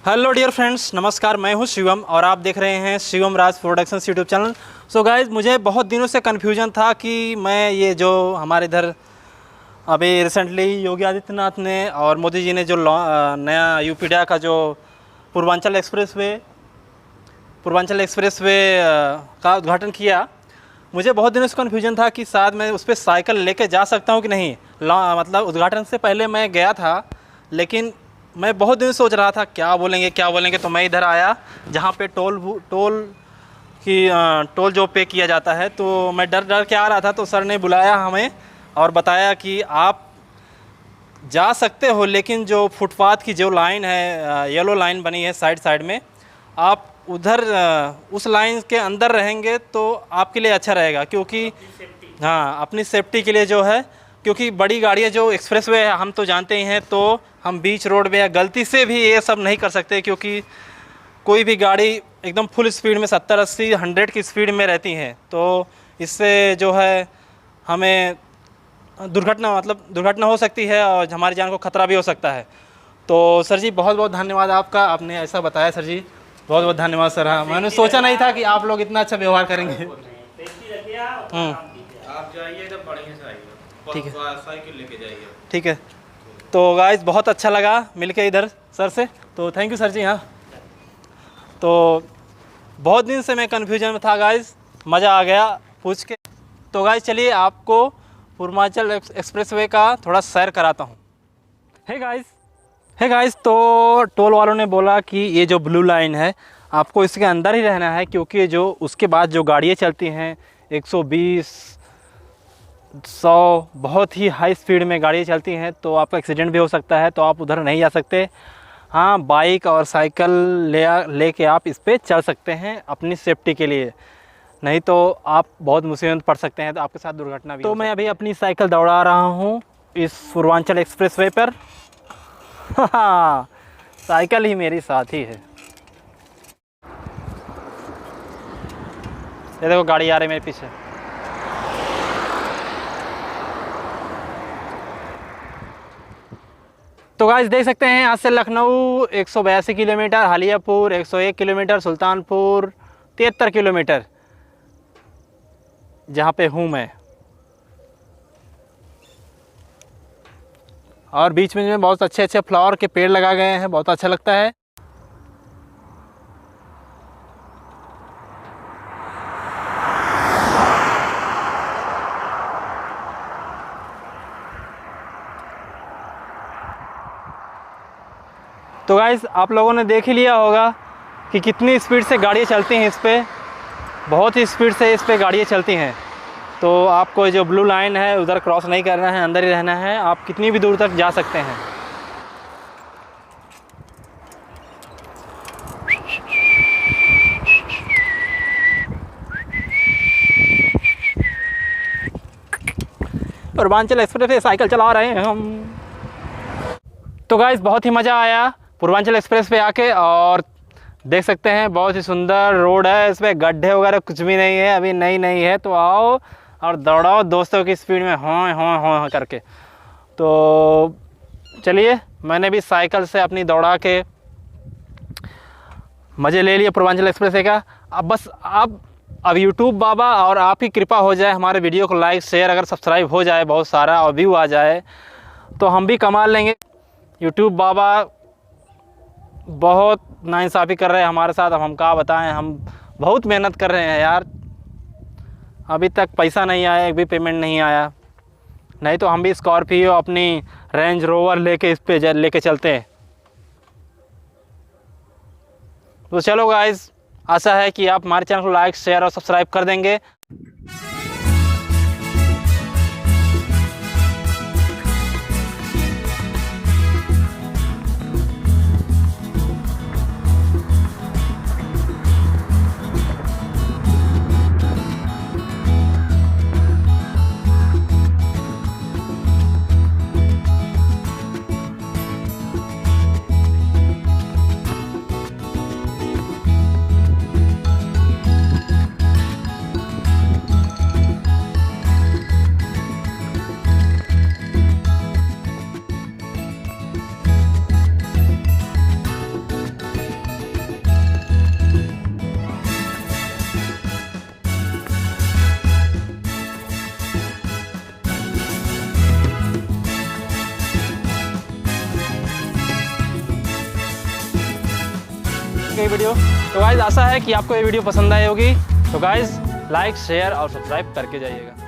Hello dear friends, नमस्कार। मैं हूं शिवम और आप देख रहे हैं Shivam Raj productions YouTube channel. So guys, मुझे बहुत दिनों से कन्फ्यूजन था कि मैं ये जो हमारे इधर अभी रिसेंटली योगी आदित्यनाथ ने और मोदी जी ने जो नया यूपीडा का जो पूर्वांचल एक्सप्रेसवे का उद्घाटन किया, मुझे बहुत दिनों से कन्फ्यूजन था कि शायद मैं उस पर साइकिल लेके जा सकता हूँ कि नहीं। मतलब उद्घाटन से पहले मैं गया था, लेकिन मैं बहुत दिन सोच रहा था क्या बोलेंगे। तो मैं इधर आया जहाँ पे टोल जो पे किया जाता है, तो मैं डर के आ रहा था। तो सर ने बुलाया हमें और बताया कि आप जा सकते हो, लेकिन जो फुटपाथ की जो लाइन है, येलो लाइन बनी है साइड में, आप उधर उस लाइन के अंदर रहेंगे तो आपके लिए अच्छा रहेगा, क्योंकि हाँ, अपनी सेफ्टी के लिए जो है, क्योंकि बड़ी गाड़ियाँ जो एक्सप्रेसवे है हम तो जानते ही हैं, तो हम बीच रोड में या गलती से भी ये सब नहीं कर सकते, क्योंकि कोई भी गाड़ी एकदम फुल स्पीड में 70, 80, 100 की स्पीड में रहती हैं। तो इससे जो है हमें दुर्घटना हो सकती है और हमारी जान को खतरा भी हो सकता है। तो सर जी, बहुत बहुत धन्यवाद आपका, आपने ऐसा बताया। सर जी बहुत बहुत धन्यवाद सर। हाँ, मैंने सोचा नहीं था कि आप लोग इतना अच्छा व्यवहार करेंगे। आप जाइएगा, बढ़िया से आइएगा, ठीक है, साइकिल लेके जाइए। ठीक है। तो गाइस, बहुत अच्छा लगा मिलके इधर सर से, तो थैंक यू सर जी। हाँ, तो बहुत दिन से मैं कन्फ्यूजन में था गाइस, मज़ा आ गया पूछ के। तो गाइस, चलिए आपको पूर्वांचल एक्सप्रेसवे का थोड़ा सैर कराता हूँ। हे गाइस, तो टोल वालों ने बोला कि ये जो ब्लू लाइन है, आपको इसके अंदर ही रहना है, क्योंकि जो उसके बाद जो गाड़ियाँ चलती हैं 120, 100 बहुत ही हाई स्पीड में गाड़ियाँ चलती हैं, तो आपका एक्सीडेंट भी हो सकता है, तो आप उधर नहीं जा सकते। हाँ, बाइक और साइकिल लेके आप इस पर चल सकते हैं अपनी सेफ्टी के लिए, नहीं तो आप बहुत मुसीबत में पड़ सकते हैं, तो आपके साथ दुर्घटना भी। तो मैं अभी अपनी साइकिल दौड़ा रहा हूँ इस पूर्वांचल एक्सप्रेसवे पर। हाँ, साइकिल ही मेरी साथी है। ये देखो गाड़ी आ रही है मेरे पीछे। तो गाइस, देख सकते हैं यहाँ से Lucknow 182 kilometre, Haliyapur 101 kilometre, Sultanpur 73 kilometre, जहाँ पे हूँ मैं। और बीच में बहुत अच्छे फ्लावर के पेड़ लगाए गए हैं, बहुत अच्छा लगता है। तो गाइस, आप लोगों ने देख ही लिया होगा कि कितनी स्पीड से गाड़ियाँ चलती हैं इस पर, बहुत ही स्पीड से इस पर गाड़ियाँ चलती हैं। तो आपको जो ब्लू लाइन है उधर क्रॉस नहीं करना है, अंदर ही रहना है, आप कितनी भी दूर तक जा सकते हैं। पूर्वांचल एक्सप्रेस पे साइकिल चला रहे हैं हम। तो गाइस, बहुत ही मज़ा आया पूर्वांचल एक्सप्रेस पे आके, और देख सकते हैं बहुत ही सुंदर रोड है, इस पर गड्ढे वगैरह कुछ भी नहीं है, अभी नई है। तो आओ और दौड़ाओ दोस्तों की स्पीड में, हाँ करके। तो चलिए, मैंने भी साइकिल से अपनी दौड़ा के मज़े ले लिए पूर्वांचल एक्सप्रेस का। अब बस अब यूट्यूब बाबा और आप ही कृपा हो जाए, हमारे वीडियो को लाइक शेयर अगर सब्सक्राइब हो जाए, बहुत सारा और व्यू आ जाए, तो हम भी कमा लेंगे। यूट्यूब बाबा बहुत नाइंसाफ़ी कर रहे हैं हमारे साथ, अब हम क्या बताएं। हम बहुत मेहनत कर रहे हैं यार, अभी तक पैसा नहीं आया, एक भी पेमेंट नहीं आया, नहीं तो हम भी स्कॉर्पियो अपनी रेंज रोवर लेके इस पे लेके चलते हैं। तो चलो गाइस, आशा है कि आप हमारे चैनल को लाइक शेयर और सब्सक्राइब कर देंगे। की वीडियो। तो गाइज़ आशा है कि आपको ये वीडियो पसंद आई होगी। तो गाइज़ लाइक शेयर और सब्सक्राइब करके जाइएगा।